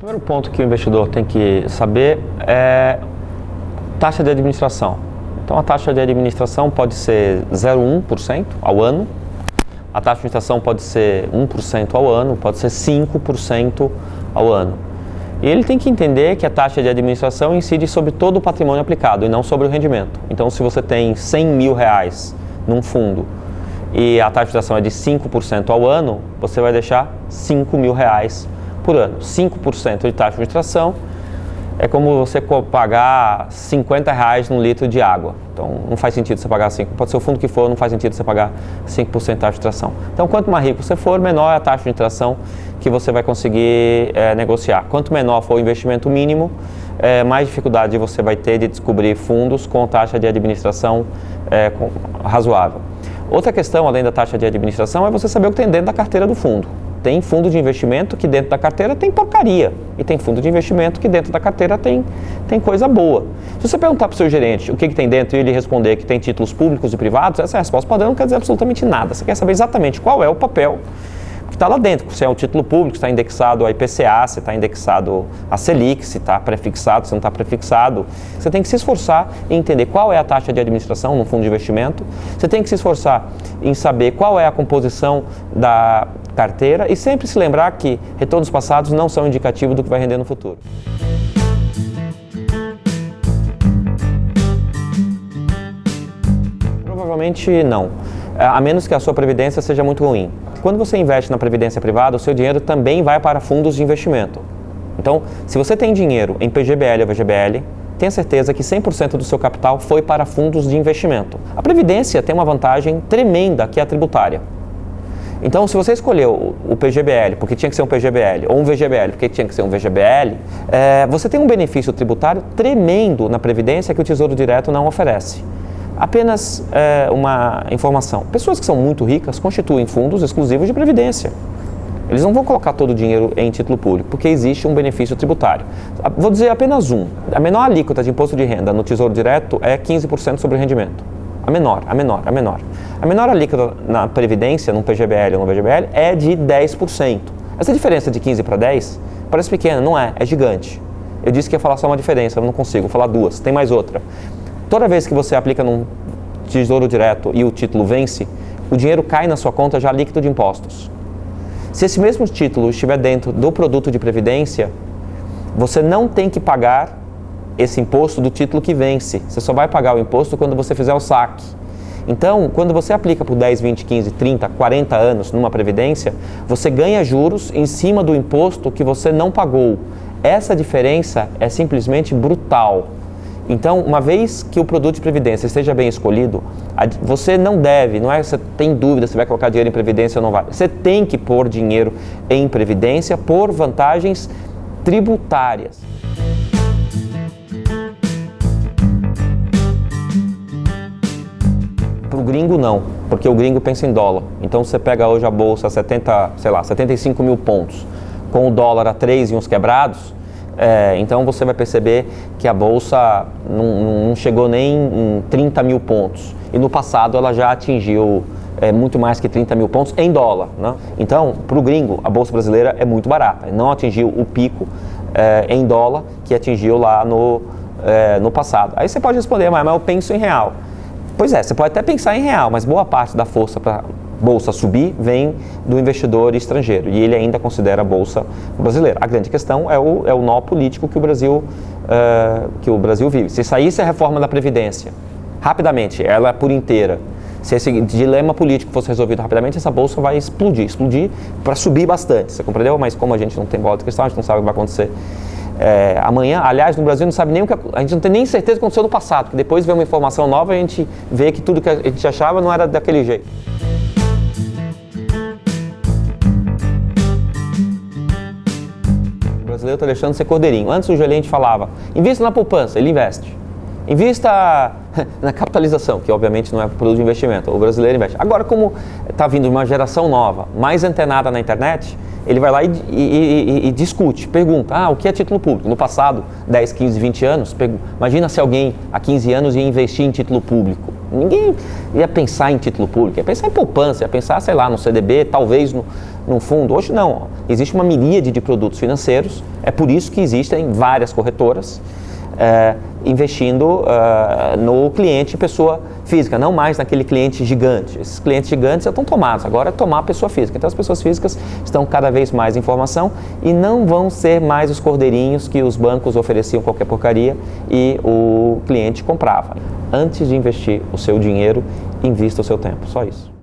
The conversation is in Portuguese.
primeiro ponto que o investidor tem que saber é taxa de administração. Então, a taxa de administração pode ser 0,1% ao ano, a taxa de administração pode ser 1% ao ano, pode ser 5% ao ano. E ele tem que entender que a taxa de administração incide sobre todo o patrimônio aplicado e não sobre o rendimento. Então, se você tem R$100 mil num fundo e a taxa de administração é de 5% ao ano, você vai deixar R$5 mil por ano. 5% de taxa de administração é como você pagar R$50 num litro de água. Então, não faz sentido você pagar 5%. Pode ser o fundo que for, não faz sentido você pagar 5% de taxa de administração. Então, quanto mais rico você for, menor é a taxa de administração que você vai conseguir negociar. Quanto menor for o investimento mínimo, mais dificuldade você vai ter de descobrir fundos com taxa de administração razoável. Outra questão, além da taxa de administração, é você saber o que tem dentro da carteira do fundo. Tem fundo de investimento que dentro da carteira tem porcaria. E tem fundo de investimento que dentro da carteira tem coisa boa. Se você perguntar para o seu gerente o que tem dentro e ele responder que tem títulos públicos e privados, essa resposta padrão não quer dizer absolutamente nada. Você quer saber exatamente qual é o papel que está lá dentro. Se é um título público, se está indexado a IPCA, se está indexado a Selic, se está prefixado, se não está prefixado. Você tem que se esforçar em entender qual é a taxa de administração no fundo de investimento. Você tem que se esforçar em saber qual é a composição da carteira e sempre se lembrar que retornos passados não são indicativos do que vai render no futuro. Provavelmente não, a menos que a sua previdência seja muito ruim. Quando você investe na previdência privada, o seu dinheiro também vai para fundos de investimento. Então, se você tem dinheiro em PGBL ou VGBL, tenha certeza que 100% do seu capital foi para fundos de investimento. A previdência tem uma vantagem tremenda que é a tributária. Então, se você escolheu o PGBL porque tinha que ser um PGBL, ou um VGBL porque tinha que ser um VGBL, você tem um benefício tributário tremendo na Previdência que o Tesouro Direto não oferece. Apenas uma informação. Pessoas que são muito ricas constituem fundos exclusivos de Previdência. Eles não vão colocar todo o dinheiro em título público, porque existe um benefício tributário. Vou dizer apenas um. A menor alíquota de imposto de renda no Tesouro Direto é 15% sobre o rendimento. A menor. A menor alíquota na Previdência, num PGBL ou no VGBL, é de 10%. Essa diferença de 15 para 10 parece pequena, não é, é gigante. Eu disse que ia falar só uma diferença, eu não consigo, vou falar duas, tem mais outra. Toda vez que você aplica num Tesouro Direto e o título vence, o dinheiro cai na sua conta já líquido de impostos. Se esse mesmo título estiver dentro do produto de Previdência, você não tem que pagar esse imposto do título que vence. Você só vai pagar o imposto quando você fizer o saque. Então, quando você aplica por 10, 20, 15, 30, 40 anos numa previdência, você ganha juros em cima do imposto que você não pagou. Essa diferença é simplesmente brutal. Então, uma vez que o produto de previdência esteja bem escolhido, você não deve, não é que você tem dúvida se vai colocar dinheiro em previdência ou não vai. Você tem que pôr dinheiro em previdência por vantagens tributárias. Para o gringo não, porque o gringo pensa em dólar. Então você pega hoje a bolsa a 75 mil pontos, com o dólar a 3 e uns quebrados, então você vai perceber que a bolsa não chegou nem em 30 mil pontos. E no passado ela já atingiu muito mais que 30 mil pontos em dólar, né? Então, para o gringo, a bolsa brasileira é muito barata. Não atingiu o pico em dólar que atingiu lá no passado. Aí você pode responder, mas eu penso em real. Pois é, você pode até pensar em real, mas boa parte da força para a bolsa subir vem do investidor estrangeiro e ele ainda considera a bolsa brasileira. A grande questão é o nó político que o Brasil vive. Se saísse a reforma da Previdência rapidamente, ela por inteira, se esse dilema político fosse resolvido rapidamente, essa bolsa vai explodir para subir bastante, você compreendeu? Mas como a gente não tem bola de cristal, a gente não sabe o que vai acontecer amanhã. Aliás, no Brasil não sabe nem a gente não tem nem certeza do que aconteceu no passado, porque depois vem uma informação nova e a gente vê que tudo que a gente achava não era daquele jeito. O brasileiro está deixando de ser cordeirinho. Antes o gerente falava, invista na poupança, ele investe. Invista na capitalização, que obviamente não é produto de investimento, o brasileiro investe. Agora, como está vindo uma geração nova, mais antenada na internet, ele vai lá e discute, pergunta, o que é título público? No passado, 10, 15, 20 anos, imagina se alguém há 15 anos ia investir em título público. Ninguém ia pensar em título público, ia pensar em poupança, ia pensar, sei lá, no CDB, talvez num fundo. Hoje não, existe uma miríade de produtos financeiros, é por isso que existem várias corretoras investindo no cliente pessoa física, não mais naquele cliente gigante. Esses clientes gigantes já estão tomados, agora é tomar a pessoa física. Então as pessoas físicas estão cada vez mais em formação e não vão ser mais os cordeirinhos que os bancos ofereciam qualquer porcaria e o cliente comprava. Antes de investir o seu dinheiro, invista o seu tempo, só isso.